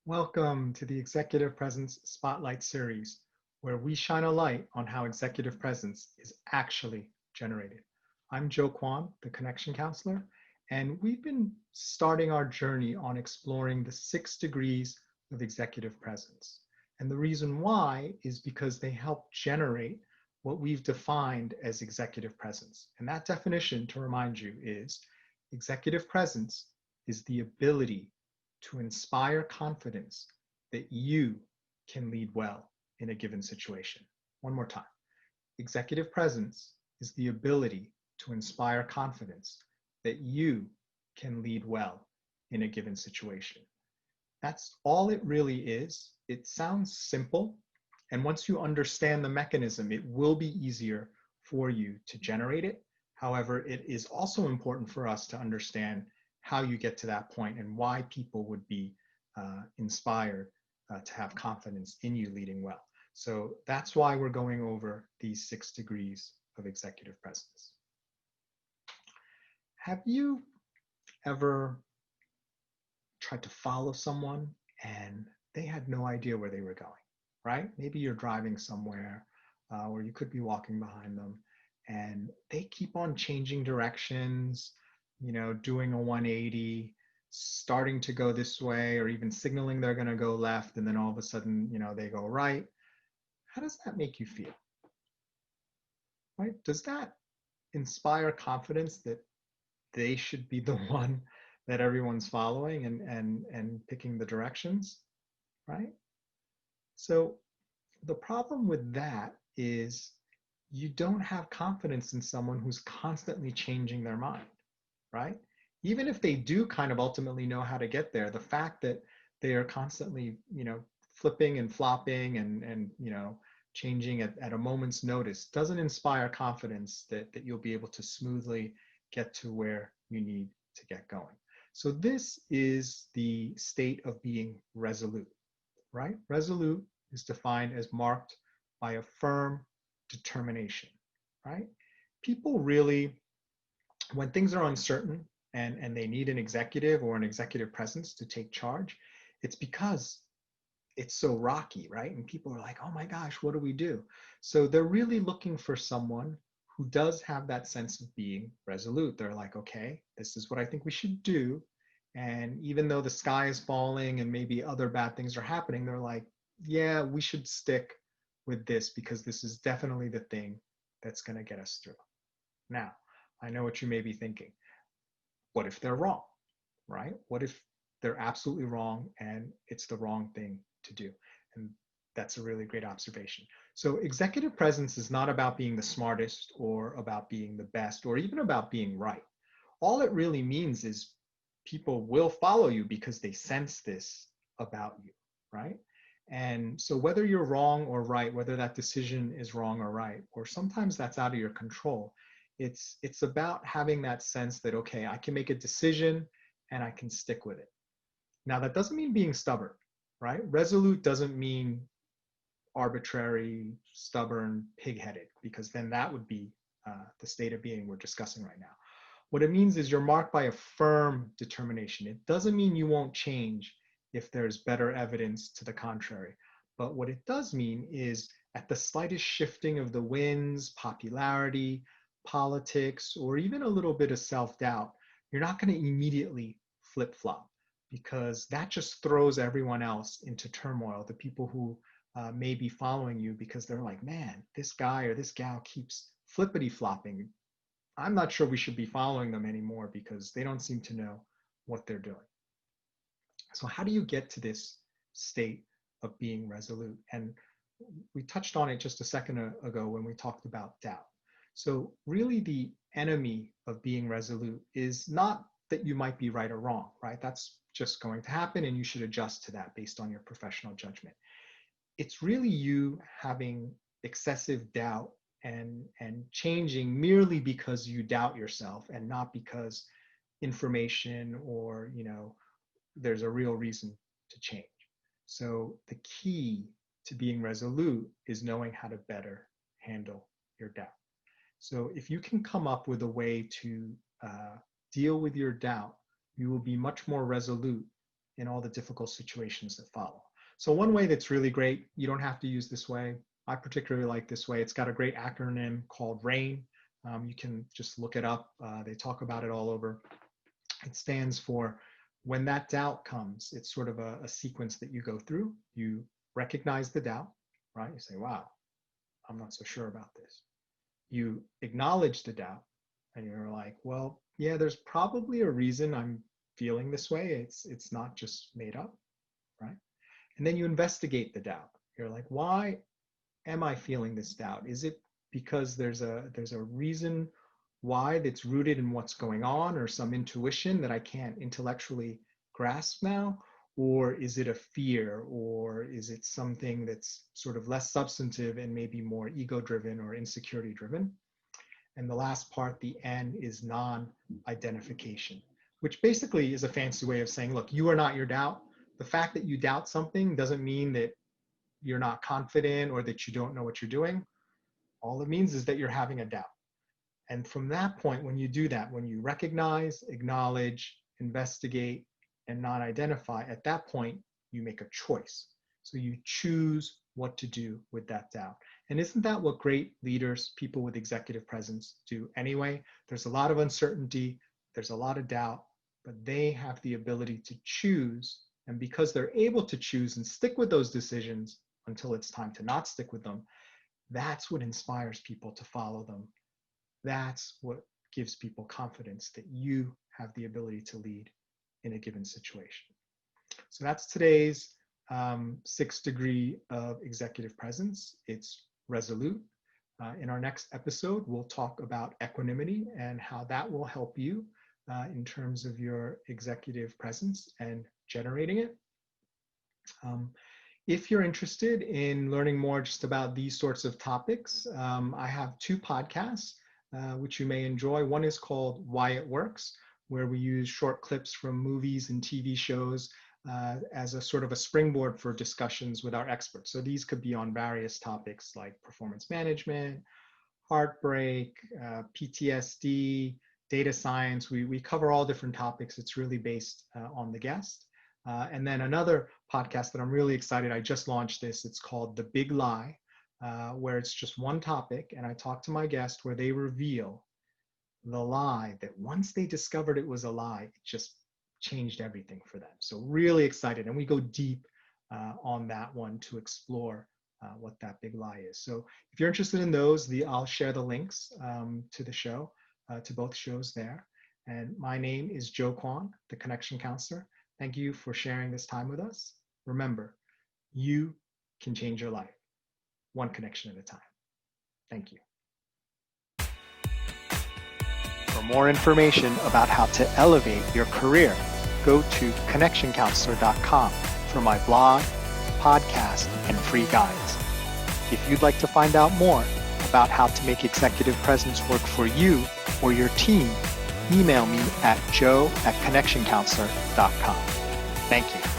Welcome to the Executive Presence Spotlight Series, where we shine a light on how executive presence is actually generated. I'm Joe Kwon, the Connection Counselor, and we've been starting our journey on exploring the 6 degrees of executive presence. And the reason why is because they help generate what we've defined as executive presence. And that definition, to remind you, is executive presence is the ability to inspire confidence that you can lead well in a given situation. One more time. Executive presence is the ability to inspire confidence that you can lead well in a given situation. That's all it really is. It sounds simple. And once you understand the mechanism, it will be easier for you to generate it. However, it is also important for us to understand how you get to that point and why people would be inspired to have confidence in you leading well. So that's why we're going over these 6 degrees of executive presence. Have you ever tried to follow someone and they had no idea where they were going, right? Maybe you're driving somewhere or you could be walking behind them and they keep on changing directions, doing a 180, starting to go this way, or even signaling they're going to go left, and then all of a sudden, they go right. How does that make you feel? Right? Does that inspire confidence that they should be the one that everyone's following and picking the directions? Right? So the problem with that is you don't have confidence in someone who's constantly changing their mind. Right? Even if they do kind of ultimately know how to get there, the fact that they are constantly, flipping and flopping and changing at a moment's notice doesn't inspire confidence that you'll be able to smoothly get to where you need to get going. So this is the state of being resolute, right? Resolute is defined as marked by a firm determination, right? People really, when things are uncertain and they need an executive or an executive presence to take charge, it's because it's so rocky, right? And people are like, oh my gosh, what do we do? So they're really looking for someone who does have that sense of being resolute. They're like, okay, this is what I think we should do. And even though the sky is falling and maybe other bad things are happening, they're like, yeah, we should stick with this because this is definitely the thing that's going to get us through. Now, I know what you may be thinking. What if they're wrong, right? What if they're absolutely wrong and it's the wrong thing to do? And that's a really great observation. So executive presence is not about being the smartest or about being the best or even about being right. All it really means is people will follow you because they sense this about you, right? And so whether you're wrong or right, whether that decision is wrong or right, or sometimes that's out of your control, it's about having that sense that, okay, I can make a decision and I can stick with it. Now, that doesn't mean being stubborn, right? Resolute doesn't mean arbitrary, stubborn, pig-headed, because then that would be the state of being we're discussing right now. What it means is you're marked by a firm determination. It doesn't mean you won't change if there's better evidence to the contrary. But what it does mean is at the slightest shifting of the winds, popularity, politics, or even a little bit of self-doubt, you're not going to immediately flip-flop because that just throws everyone else into turmoil. The people who may be following you because they're like, man, this guy or this gal keeps flippity-flopping. I'm not sure we should be following them anymore because they don't seem to know what they're doing. So how do you get to this state of being resolute? And we touched on it just a second ago when we talked about doubt. So really the enemy of being resolute is not that you might be right or wrong, right? That's just going to happen and you should adjust to that based on your professional judgment. It's really you having excessive doubt and changing merely because you doubt yourself and not because information or there's a real reason to change. So the key to being resolute is knowing how to better handle your doubt. So if you can come up with a way to deal with your doubt, you will be much more resolute in all the difficult situations that follow. So one way that's really great, you don't have to use this way. I particularly like this way. It's got a great acronym called RAIN. You can just look it up. They talk about it all over. It stands for when that doubt comes, it's sort of a sequence that you go through. You recognize the doubt, right? You say, wow, I'm not so sure about this. You acknowledge the doubt and you're like, well, yeah, there's probably a reason I'm feeling this way. It's not just made up, right? And then you investigate the doubt. You're like, why am I feeling this doubt? Is it because there's a reason why that's rooted in what's going on, or some intuition that I can't intellectually grasp now? Or is it a fear, or is it something that's sort of less substantive and maybe more ego-driven or insecurity-driven? And the last part, the N, is non-identification, which basically is a fancy way of saying, look, you are not your doubt. The fact that you doubt something doesn't mean that you're not confident or that you don't know what you're doing. All it means is that you're having a doubt. And from that point, when you do that, when you recognize, acknowledge, investigate, and not identify, at that point, you make a choice. So you choose what to do with that doubt. And isn't that what great leaders, people with executive presence, do anyway? There's a lot of uncertainty, there's a lot of doubt, but they have the ability to choose. And because they're able to choose and stick with those decisions until it's time to not stick with them, that's what inspires people to follow them. That's what gives people confidence that you have the ability to lead in a given situation. So that's today's 6th degree of executive presence. It's Resolute. In our next episode, we'll talk about equanimity and how that will help you in terms of your executive presence and generating it. If you're interested in learning more just about these sorts of topics, I have 2 podcasts which you may enjoy. One is called Why It Works, where we use short clips from movies and TV shows as a sort of a springboard for discussions with our experts. So these could be on various topics like performance management, heartbreak, PTSD, data science. We cover all different topics. It's really based on the guest. And then another podcast that I'm really excited, I just launched this, it's called The Big Lie, where it's just one topic, and I talk to my guest where they reveal the lie that once they discovered it was a lie, it just changed everything for them. So really excited, and we go deep on that one to explore what that big lie is. So if you're interested in those, I'll share the links to the show, to both shows there. And my name is Joe Kwon, the Connection Counselor. Thank you for sharing this time with us. Remember, you can change your life, one connection at a time. Thank you. For more information about how to elevate your career, go to connectioncounselor.com for my blog, podcast, and free guides. If you'd like to find out more about how to make executive presence work for you or your team, email me at joe@connectioncounselor.com. Thank you.